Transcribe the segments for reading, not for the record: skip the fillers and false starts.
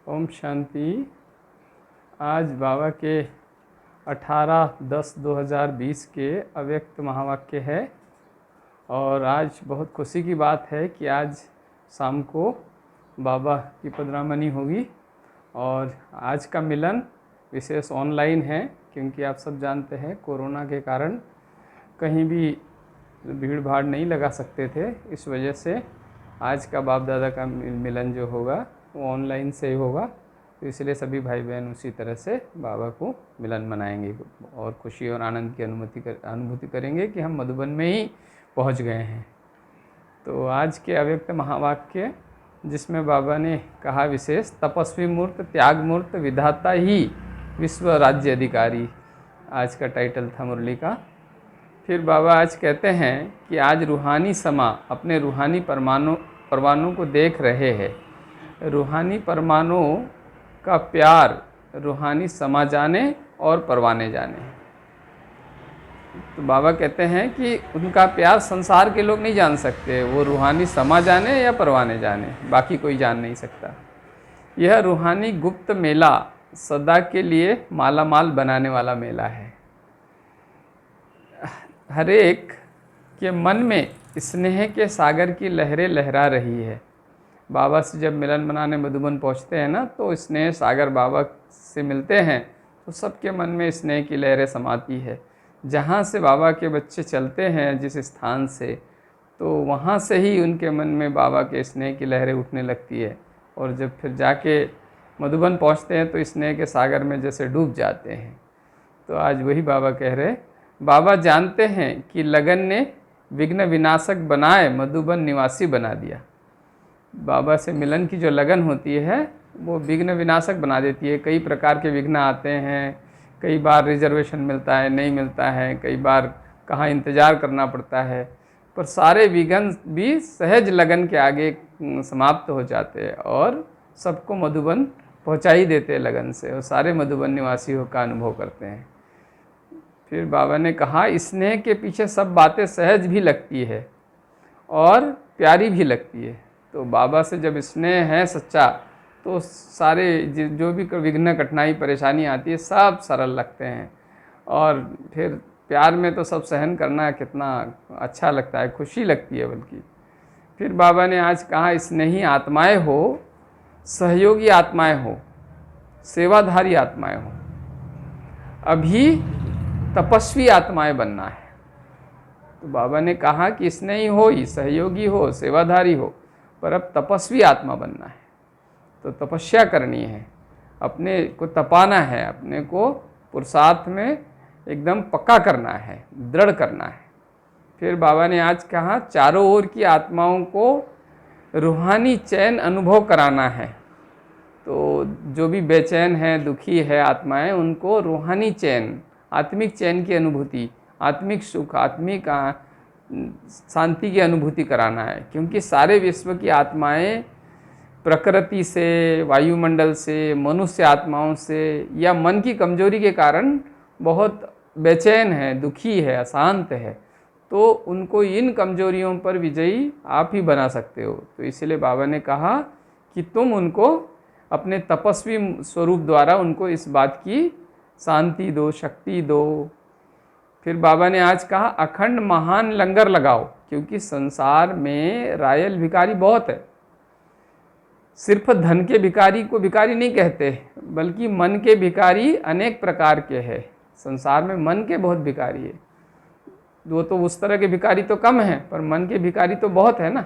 ओम शांति। आज बाबा के 18/10/2020 के अव्यक्त महावाक्य है और आज बहुत खुशी की बात है कि आज शाम को बाबा की पधरामनी होगी और आज का मिलन विशेष ऑनलाइन है, क्योंकि आप सब जानते हैं कोरोना के कारण कहीं भी भीड़ भाड़ नहीं लगा सकते थे। इस वजह से आज का बाप दादा का मिलन जो होगा वो ऑनलाइन से ही होगा। तो इसलिए सभी भाई बहन उसी तरह से बाबा को मिलन मनाएंगे और खुशी और आनंद की अनुभूति करेंगे कि हम मधुबन में ही पहुंच गए हैं। तो आज के अव्यक्त महावाक्य जिसमें बाबा ने कहा विशेष तपस्वी मूर्त त्याग मूर्त विधाता ही विश्व राज्य अधिकारी, आज का टाइटल था मुरली का। फिर बाबा आज कहते हैं कि आज रूहानी समा अपने रूहानी परमाणु को देख रहे हैं। रूहानी परमाणु का प्यार रूहानी समा जाने और परवाने जाने। तो बाबा कहते हैं कि उनका प्यार संसार के लोग नहीं जान सकते, वो रूहानी समा जाने या परवाने जाने, बाकी कोई जान नहीं सकता। यह रूहानी गुप्त मेला सदा के लिए माला माल बनाने वाला मेला है। हर एक के मन में स्नेह के सागर की लहरें लहरा रही है। बाबा से जब मिलन मनाने मधुबन पहुंचते हैं ना, तो स्नेह सागर बाबा से मिलते हैं तो सबके मन में स्नेह की लहरें समाती है। जहाँ से बाबा के बच्चे चलते हैं जिस स्थान से, तो वहाँ से ही उनके मन में बाबा के स्नेह की लहरें उठने लगती है और जब फिर जाके मधुबन पहुँचते हैं तो स्नेह के सागर में जैसे डूब जाते हैं। तो आज वही बाबा कह रहे, बाबा जानते हैं कि लगन ने विघ्न विनाशक बनाए मधुबन निवासी बना दिया। बाबा से मिलन की जो लगन होती है वो विघ्न विनाशक बना देती है। कई प्रकार के विघ्न आते हैं, कई बार रिजर्वेशन मिलता है, नहीं मिलता है, कई बार कहाँ इंतज़ार करना पड़ता है, पर सारे विघ्न भी सहज लगन के आगे समाप्त हो जाते हैं और सबको मधुबन पहुँचा ही देते हैं लगन से, और सारे मधुबन निवासियों का अनुभव करते हैं। फिर बाबा ने कहा स्नेह के पीछे सब बातें सहज भी लगती है और प्यारी भी लगती है। तो बाबा से जब स्नेह है सच्चा तो सारे जो भी विघ्न कठिनाई परेशानी आती है सब सरल लगते हैं, और फिर प्यार में तो सब सहन करना कितना अच्छा लगता है, खुशी लगती है बल्कि। फिर बाबा ने आज कहा स्नेही आत्माएं हो, सहयोगी आत्माएं हो, सेवाधारी आत्माएं हो। अभी तपस्वी आत्माएं बनना है। तो बाबा ने कहा कि स्नेही हो ही, सहयोगी हो, सेवाधारी हो, पर अब तपस्वी आत्मा बनना है। तो तपस्या करनी है, अपने को तपाना है, अपने को पुरुषार्थ में एकदम पक्का करना है, दृढ़ करना है। फिर बाबा ने आज कहा चारों ओर की आत्माओं को रूहानी चैन अनुभव कराना है। तो जो भी बेचैन है, दुखी है आत्माएं, उनको रूहानी चैन, आत्मिक चैन की अनुभूति, आत्मिक सुख, आत्मिक शांति की अनुभूति कराना है। क्योंकि सारे विश्व की आत्माएं प्रकृति से, वायुमंडल से, मनुष्य आत्माओं से या मन की कमजोरी के कारण बहुत बेचैन है, दुखी है, अशांत है। तो उनको इन कमजोरियों पर विजयी आप ही बना सकते हो। तो इसलिए बाबा ने कहा कि तुम उनको अपने तपस्वी स्वरूप द्वारा उनको इस बात की शांति दो, शक्ति दो। फिर बाबा ने आज कहा अखंड महान लंगर लगाओ, क्योंकि संसार में रायल भिखारी बहुत है। सिर्फ धन के भिखारी को भिखारी नहीं कहते, बल्कि मन के भिखारी अनेक प्रकार के हैं। संसार में मन के बहुत भिखारी है। वो तो उस तरह के भिखारी तो कम है, पर मन के भिखारी तो बहुत है ना।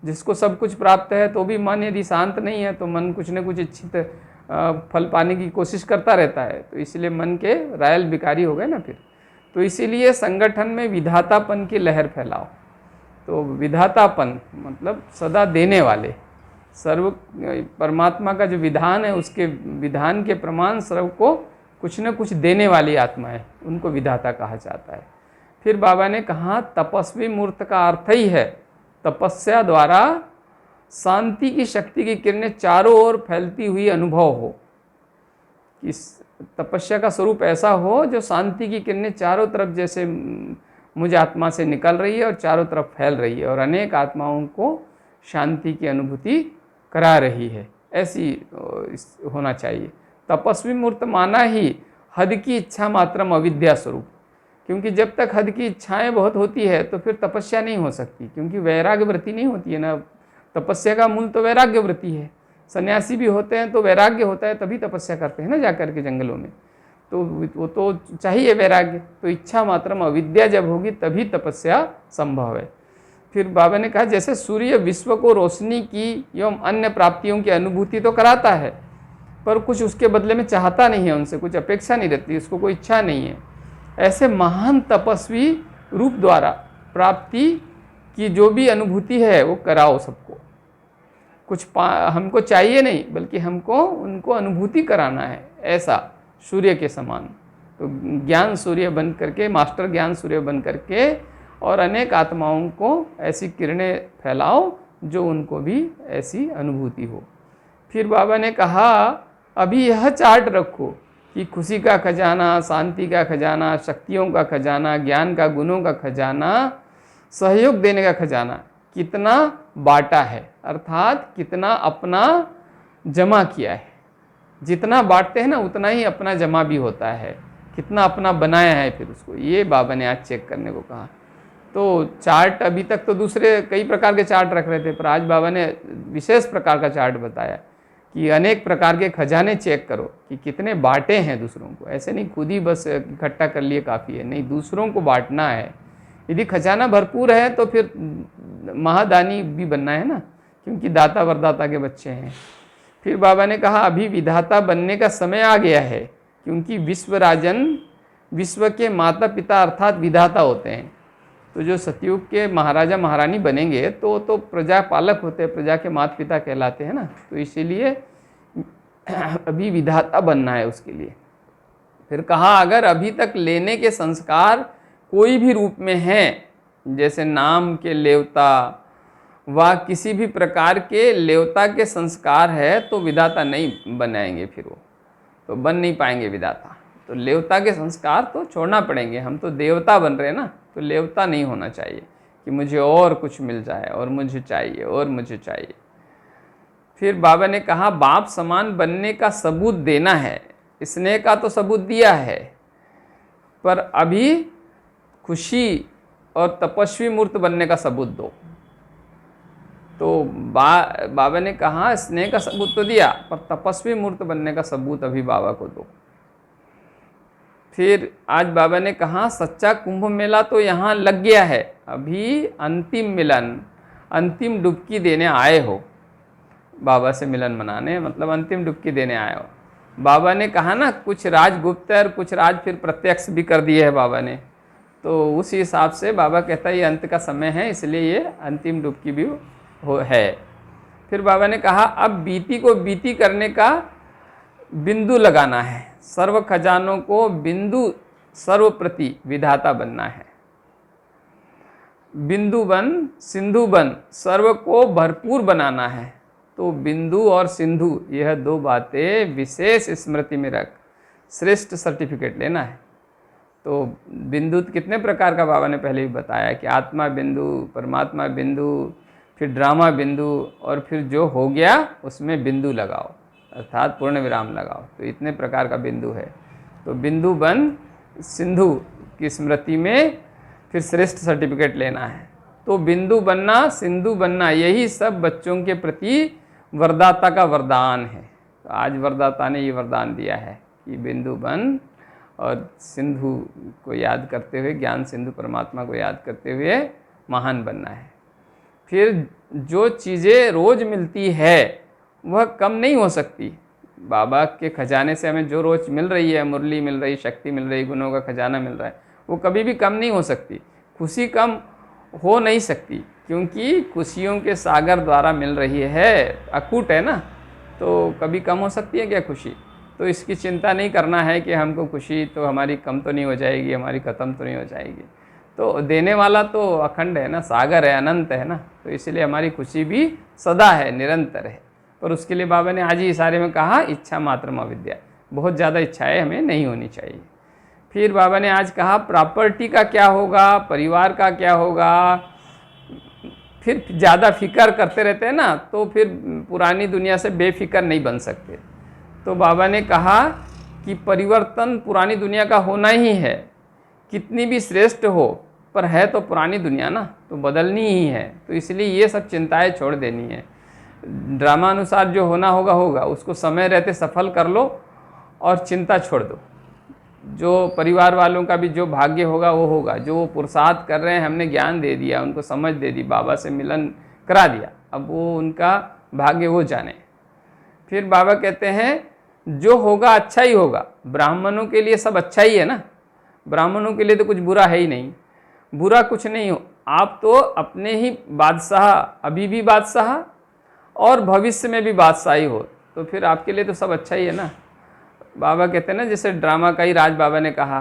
जिसको सब कुछ प्राप्त है तो भी मन यदि शांत नहीं है तो मन कुछ न कुछ इच्छित फल पाने की कोशिश करता रहता है। तो इसलिए मन के रायल भिखारी हो गए ना फिर। तो इसीलिए संगठन में विधातापन की लहर फैलाओ। तो विधातापन मतलब सदा देने वाले, सर्व परमात्मा का जो विधान है उसके विधान के प्रमाण सर्व को कुछ न कुछ देने वाली आत्मा है, उनको विधाता कहा जाता है। फिर बाबा ने कहा तपस्वी मूर्त का अर्थ ही है तपस्या द्वारा शांति की शक्ति की किरणें चारों ओर फैलती हुई अनुभव हो। इस तपस्या का स्वरूप ऐसा हो जो शांति की किरणें चारों तरफ जैसे मुझ आत्मा से निकल रही है और चारों तरफ फैल रही है और अनेक आत्माओं को शांति की अनुभूति करा रही है। ऐसी होना चाहिए। तपस्वी मूर्त माना ही हद की इच्छा मात्रम अविद्या स्वरूप, क्योंकि जब तक हद की इच्छाएं बहुत होती है तो फिर तपस्या नहीं हो सकती, क्योंकि वैराग्य वृत्ति नहीं होती है ना। तपस्या का मूल तो वैराग्य वृत्ति है। सन्यासी भी होते हैं तो वैराग्य होता है तभी तपस्या करते हैं ना जाकर के जंगलों में, तो वो तो चाहिए वैराग्य। तो इच्छा मात्रम अविद्या जब होगी तभी तपस्या संभव है। फिर बाबा ने कहा जैसे सूर्य विश्व को रोशनी की एवं अन्य प्राप्तियों की अनुभूति तो कराता है, पर कुछ उसके बदले में चाहता नहीं है, उनसे कुछ अपेक्षा नहीं रहती, उसको कोई इच्छा नहीं है। ऐसे महान तपस्वी रूप द्वारा प्राप्ति की जो भी अनुभूति है वो कराओ सबको। कुछ हमको चाहिए नहीं, बल्कि हमको उनको अनुभूति कराना है, ऐसा सूर्य के समान। तो ज्ञान सूर्य बन करके, मास्टर ज्ञान सूर्य बन करके और अनेक आत्माओं को ऐसी किरणें फैलाओ जो उनको भी ऐसी अनुभूति हो। फिर बाबा ने कहा अभी यह चार्ट रखो कि खुशी का खजाना, शांति का खजाना, शक्तियों का खजाना, ज्ञान का गुणों का खजाना, सहयोग देने का खजाना कितना बांटा है, अर्थात कितना अपना जमा किया है। जितना बांटते हैं ना उतना ही अपना जमा भी होता है, कितना अपना बनाया है फिर उसको, ये बाबा ने आज चेक करने को कहा। तो चार्ट अभी तक तो दूसरे कई प्रकार के चार्ट रख रहे थे, पर आज बाबा ने विशेष प्रकार का चार्ट बताया कि अनेक प्रकार के खजाने चेक करो कि कितने बांटे हैं दूसरों को। ऐसे नहीं खुद ही बस इकट्ठा कर लिए काफ़ी है, नहीं, दूसरों को बांटना है। यदि खजाना भरपूर है तो फिर महादानी भी बनना है ना, क्योंकि दाता वरदाता के बच्चे हैं। फिर बाबा ने कहा अभी विधाता बनने का समय आ गया है, क्योंकि विश्व राजन विश्व के माता पिता अर्थात विधाता होते हैं। तो जो सतयुग के महाराजा महारानी बनेंगे तो प्रजा पालक होते हैं, प्रजा के माता पिता कहलाते हैं ना। तो इसीलिए अभी विधाता बनना है उसके लिए। फिर कहा अगर अभी तक लेने के संस्कार कोई भी रूप में हैं, जैसे नाम के लेवता व किसी भी प्रकार के लेवता के संस्कार है, तो विधाता नहीं बनाएंगे, फिर वो तो बन नहीं पाएंगे विधाता। तो लेवता के संस्कार तो छोड़ना पड़ेंगे, हम तो देवता बन रहे हैं ना, तो लेवता नहीं होना चाहिए कि मुझे और कुछ मिल जाए और मुझे चाहिए और मुझे चाहिए। फिर बाबा ने कहा बाप समान बनने का सबूत देना है, स्नेह का तो सबूत दिया है, पर अभी खुशी और तपस्वी मूर्त बनने का सबूत दो। तो बाबा ने कहा स्नेह का सबूत तो दिया, पर तपस्वी मूर्त बनने का सबूत अभी बाबा को दो। फिर आज बाबा ने कहा सच्चा कुंभ मेला तो यहाँ लग गया है, अभी अंतिम मिलन, अंतिम डुबकी देने आए हो, बाबा से मिलन मनाने, मतलब अंतिम डुबकी देने आए हो। बाबा ने कहा ना कुछ राज गुप्त और कुछ राज फिर प्रत्यक्ष भी कर दिए है बाबा ने, तो उस हिसाब से बाबा कहता है ये अंत का समय है, इसलिए ये अंतिम डुबकी भी है। फिर बाबा ने कहा अब बीती को बीती करने का बिंदु लगाना है, सर्व खजानों को बिंदु सर्वप्रति विधाता बनना है। बिंदु बन सिंधु बन, सर्व को भरपूर बनाना है। तो बिंदु और सिंधु यह दो बातें विशेष स्मृति में रख श्रेष्ठ सर्टिफिकेट लेना है। तो बिंदु कितने प्रकार का बाबा ने पहले भी बताया कि आत्मा बिंदु, परमात्मा बिंदु, फिर ड्रामा बिंदु, और फिर जो हो गया उसमें बिंदु लगाओ, अर्थात पूर्ण विराम लगाओ। तो इतने प्रकार का बिंदु है। तो बिंदु बन सिंधु की स्मृति में फिर श्रेष्ठ सर्टिफिकेट लेना है। तो बिंदु बनना, सिंधु बनना, यही सब बच्चों के प्रति वरदाता का वरदान है। तो आज वरदाता ने ये वरदान दिया है कि बिंदु बन और सिंधु को याद करते हुए, ज्ञान सिंधु परमात्मा को याद करते हुए महान बनना है। फिर जो चीज़ें रोज़ मिलती है वह कम नहीं हो सकती। बाबा के खजाने से हमें जो रोज़ मिल रही है, मुरली मिल रही, शक्ति मिल रही, गुणों का खजाना मिल रहा है, वो कभी भी कम नहीं हो सकती। खुशी कम हो नहीं सकती, क्योंकि खुशियों के सागर द्वारा मिल रही है, अकूट है ना, तो कभी कम हो सकती है क्या खुशी? तो इसकी चिंता नहीं करना है कि हमको खुशी तो हमारी कम तो नहीं हो जाएगी, हमारी ख़त्म तो नहीं हो जाएगी। तो देने वाला तो अखंड है ना, सागर है, अनंत है ना, तो इसलिए हमारी खुशी भी सदा है, निरंतर है। पर उसके लिए बाबा ने आज ही इशारे में कहा इच्छा मात्रम अविद्या, बहुत ज़्यादा इच्छाएं हमें नहीं होनी चाहिए। फिर बाबा ने आज कहा प्रॉपर्टी का क्या होगा, परिवार का क्या होगा, फिर ज़्यादा फिक्र करते रहते हैं ना, तो फिर पुरानी दुनिया से बेफिक्र नहीं बन सकते। तो बाबा ने कहा कि परिवर्तन पुरानी दुनिया का होना ही है, कितनी भी श्रेष्ठ हो, पर है तो पुरानी दुनिया ना, तो बदलनी ही है। तो इसलिए ये सब चिंताएं छोड़ देनी है। ड्रामा अनुसार जो होना होगा होगा, उसको समय रहते सफल कर लो और चिंता छोड़ दो। जो परिवार वालों का भी जो भाग्य होगा वो होगा। जो वो पुरुषार्थ कर रहे हैं, हमने ज्ञान दे दिया, उनको समझ दे दी, बाबा से मिलन करा दिया, अब वो उनका भाग्य वो जाने। फिर बाबा कहते हैं जो होगा अच्छा ही होगा। ब्राह्मणों के लिए सब अच्छा ही है ना, ब्राह्मणों के लिए तो कुछ बुरा है ही नहीं, बुरा कुछ नहीं हो। आप तो अपने ही बादशाह, अभी भी बादशाह और भविष्य में भी बादशाह ही हो, तो फिर आपके लिए तो सब अच्छा ही है ना। बाबा कहते हैं ना, जैसे ड्रामा का ही राज बाबा ने कहा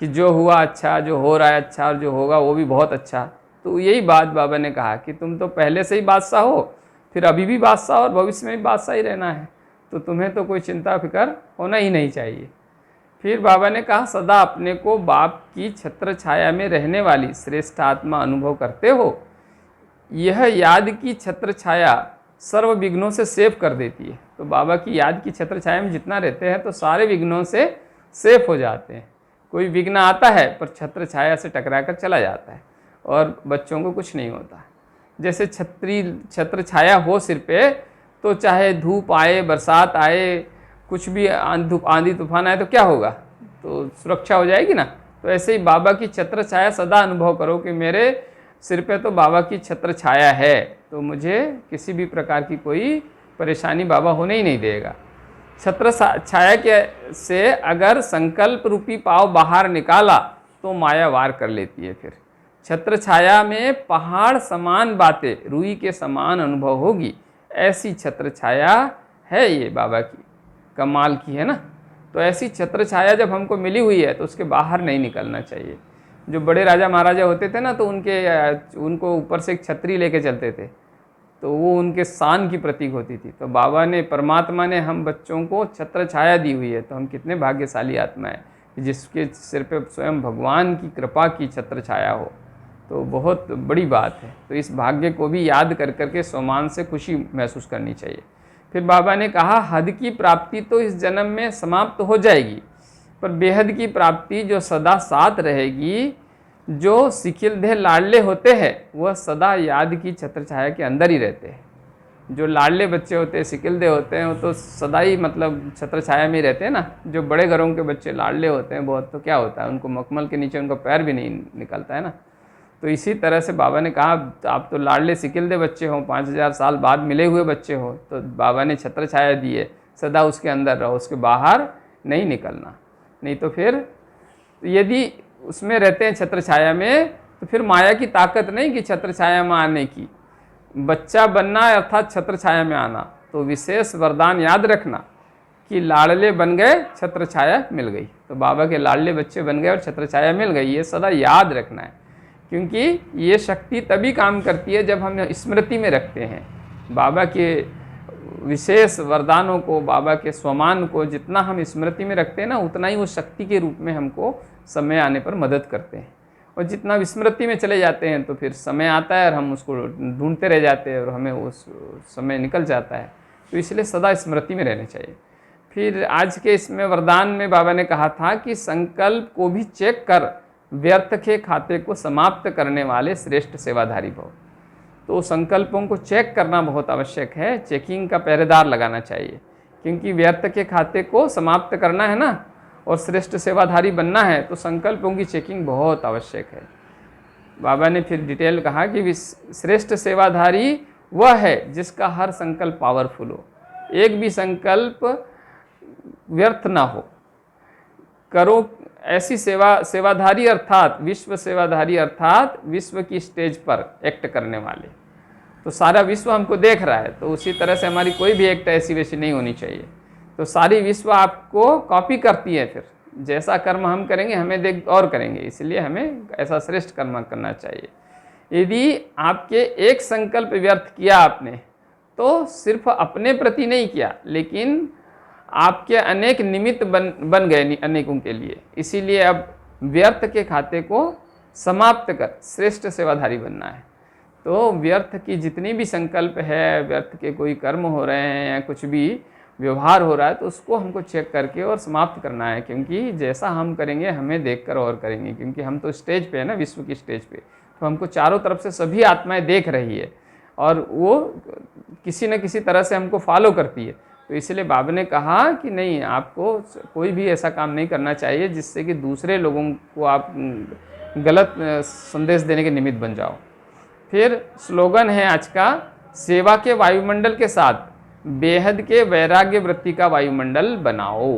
कि जो हुआ अच्छा, जो हो रहा है अच्छा, और जो होगा वो भी बहुत अच्छा। तो यही बात बाबा ने कहा कि तुम तो पहले से ही बादशाह हो, फिर अभी भी बादशाह और भविष्य में भी बादशाह ही रहना है, तो तुम्हें तो कोई चिंता फिक्र होना ही नहीं चाहिए। फिर बाबा ने कहा सदा अपने को बाप की छत्र छाया में रहने वाली श्रेष्ठ आत्मा अनुभव करते हो। यह याद की छत्र छाया सर्व विघ्नों से सेफ कर देती है। तो बाबा की याद की छत्र छाया में जितना रहते हैं तो सारे विघ्नों से सेफ हो जाते हैं। कोई विघ्न आता है पर छत्र छाया से टकरा कर चला जाता है और बच्चों को कुछ नहीं होता। जैसे छत्र छाया हो सिर पे, तो चाहे धूप आए, बरसात आए, कुछ भी आंधी तूफान आए तो क्या होगा, तो सुरक्षा हो जाएगी ना। तो ऐसे ही बाबा की छत्र छाया सदा अनुभव करो कि मेरे सिर पे तो बाबा की छत्र छाया है, तो मुझे किसी भी प्रकार की कोई परेशानी बाबा होने ही नहीं देगा। छत्र छाया के से अगर संकल्प रूपी पाव बाहर निकाला तो माया वार कर लेती है। फिर छत्र छाया में पहाड़ समान बातें रूई के समान अनुभव होगी, ऐसी छत्र छाया है ये बाबा की, कमाल की है ना। तो ऐसी छत्र छाया जब हमको मिली हुई है तो उसके बाहर नहीं निकलना चाहिए। जो बड़े राजा महाराजा होते थे ना, तो उनको ऊपर से एक छतरी लेके चलते थे, तो वो उनके शान की प्रतीक होती थी। तो बाबा ने, परमात्मा ने हम बच्चों को छत्र छाया दी हुई है, तो हम कितने भाग्यशाली आत्मा है जिसके सिर पे स्वयं भगवान की कृपा की छत्र छाया हो, तो बहुत बड़ी बात है। तो इस भाग्य को भी याद कर करके स्वामान से खुशी महसूस करनी चाहिए। फिर बाबा ने कहा हद की प्राप्ति तो इस जन्म में समाप्त हो जाएगी, पर बेहद की प्राप्ति जो सदा साथ रहेगी। जो सिखिलधे लाडले होते हैं वह सदा याद की छत्र छाया के अंदर ही रहते हैं। जो लाडले बच्चे होते हैं, सिखिलधे होते हैं, वो तो सदा ही मतलब छत्र छाया में ही रहते हैं ना। जो बड़े घरों के बच्चे लाडले होते हैं बहुत, तो क्या होता है, उनको मखमल के नीचे उनका पैर भी नहीं निकलता है ना। तो इसी तरह से बाबा ने कहा आप तो लाडले सिकिलदे बच्चे हो, 5000 साल बाद मिले हुए बच्चे हो, तो बाबा ने छत्र छाया दी है, सदा उसके अंदर रहो, उसके बाहर नहीं निकलना। नहीं तो फिर यदि उसमें रहते हैं छत्र छाया में, तो फिर माया की ताकत नहीं कि छत्र छाया में आने की। बच्चा बनना है अर्थात छत्र छाया में आना। तो विशेष वरदान याद रखना कि लाडले बन गए, छत्र छाया मिल गई। तो बाबा के लाडले बच्चे बन गए और छत्र छाया मिल गई, ये सदा याद रखना है। क्योंकि ये शक्ति तभी काम करती है जब हम स्मृति में रखते हैं बाबा के विशेष वरदानों को, बाबा के स्वमान को। जितना हम स्मृति में रखते हैं ना, उतना ही वो शक्ति के रूप में हमको समय आने पर मदद करते हैं। और जितना विस्मृति में चले जाते हैं तो फिर समय आता है और हम उसको ढूंढते रह जाते हैं और हमें उस समय निकल जाता है। तो इसलिए सदा स्मृति में रहना चाहिए। फिर आज के इसमें वरदान में बाबा ने कहा था कि संकल्प को भी चेक कर व्यर्थ के खाते को समाप्त करने वाले श्रेष्ठ सेवाधारी भव। तो संकल्पों को चेक करना बहुत आवश्यक है, चेकिंग का पहरेदार लगाना चाहिए, क्योंकि व्यर्थ के खाते को समाप्त करना है ना और श्रेष्ठ सेवाधारी बनना है, तो संकल्पों की चेकिंग बहुत आवश्यक है। बाबा ने फिर डिटेल कहा कि श्रेष्ठ सेवाधारी वह है जिसका हर संकल्प पावरफुल हो, एक भी संकल्प व्यर्थ ना हो। करो ऐसी सेवाधारी अर्थात विश्व सेवाधारी अर्थात विश्व की स्टेज पर एक्ट करने वाले। तो सारा विश्व हमको देख रहा है, तो उसी तरह से हमारी कोई भी एक्ट ऐसी वैसी नहीं होनी चाहिए। तो सारी विश्व आपको कॉपी करती है, फिर जैसा कर्म हम करेंगे हमें देख और करेंगे, इसलिए हमें ऐसा श्रेष्ठ कर्म करना चाहिए। यदि आपके एक संकल्प व्यर्थ किया आपने, तो सिर्फ अपने प्रति नहीं किया, लेकिन आपके अनेक निमित्त बन गए अनेकों के लिए। इसीलिए अब व्यर्थ के खाते को समाप्त कर श्रेष्ठ सेवाधारी बनना है। तो व्यर्थ की जितनी भी संकल्प है, व्यर्थ के कोई कर्म हो रहे हैं या कुछ भी व्यवहार हो रहा है, तो उसको हमको चेक करके और समाप्त करना है, क्योंकि जैसा हम करेंगे हमें देखकर और करेंगे, क्योंकि हम तो स्टेज पे है ना, विश्व की स्टेज पे, तो हमको चारों तरफ से सभी आत्माएं देख रही है और वो किसी न किसी तरह से हमको फॉलो करती है। तो इसलिए बाबा ने कहा कि नहीं, आपको कोई भी ऐसा काम नहीं करना चाहिए जिससे कि दूसरे लोगों को आप गलत संदेश देने के निमित्त बन जाओ। फिर स्लोगन है आज का, सेवा के वायुमंडल के साथ बेहद के वैराग्य वृत्ति का वायुमंडल बनाओ।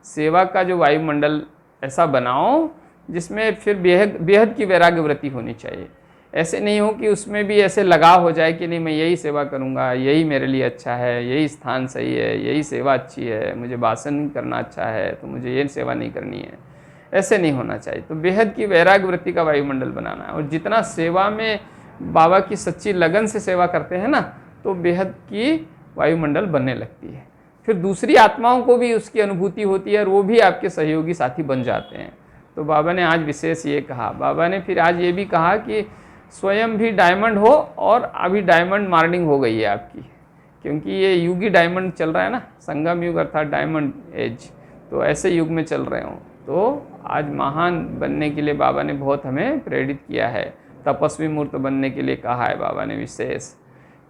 सेवा का जो वायुमंडल ऐसा बनाओ जिसमें फिर बेहद की वैराग्य वृत्ति होनी चाहिए। ऐसे नहीं हो कि उसमें भी ऐसे लगाव हो जाए कि नहीं मैं यही सेवा करूँगा, यही मेरे लिए अच्छा है, यही स्थान सही है, यही सेवा अच्छी है, मुझे भाषण करना अच्छा है तो मुझे ये सेवा नहीं करनी है, ऐसे नहीं होना चाहिए। तो बेहद की वैराग्य वृत्ति का वायुमंडल बनाना है। और जितना सेवा में बाबा की सच्ची लगन से सेवा करते हैं ना, तो बेहद की वायुमंडल बनने लगती है। फिर दूसरी आत्माओं को भी उसकी अनुभूति होती है और वो भी आपके सहयोगी साथी बन जाते हैं। तो बाबा ने आज विशेष ये कहा, बाबा ने फिर आज ये भी कहा कि स्वयं भी डायमंड हो, और अभी डायमंड मार्निंग हो गई है आपकी, क्योंकि ये युग ही डायमंड चल रहा है ना, संगम युग अर्थात डायमंड एज, तो ऐसे युग में चल रहे हो। तो आज महान बनने के लिए बाबा ने बहुत हमें प्रेरित किया है, तपस्वी मूर्त बनने के लिए कहा है बाबा ने विशेष,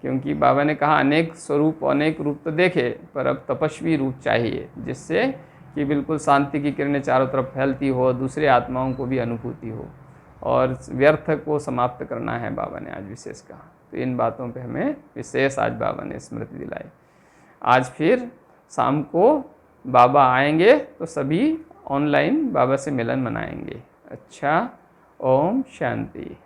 क्योंकि बाबा ने कहा अनेक स्वरूप अनेक रूप तो देखे, पर अब तपस्वी रूप चाहिए, जिससे कि बिल्कुल शांति की किरणें चारों तरफ फैलती हो, दूसरे आत्माओं को भी अनुभूति हो, और व्यर्थ को समाप्त करना है बाबा ने आज विशेष कहा। तो इन बातों पे हमें विशेष आज बाबा ने स्मृति दिलाई। आज फिर शाम को बाबा आएंगे तो सभी ऑनलाइन बाबा से मिलन मनाएंगे। अच्छा, ओम शांति।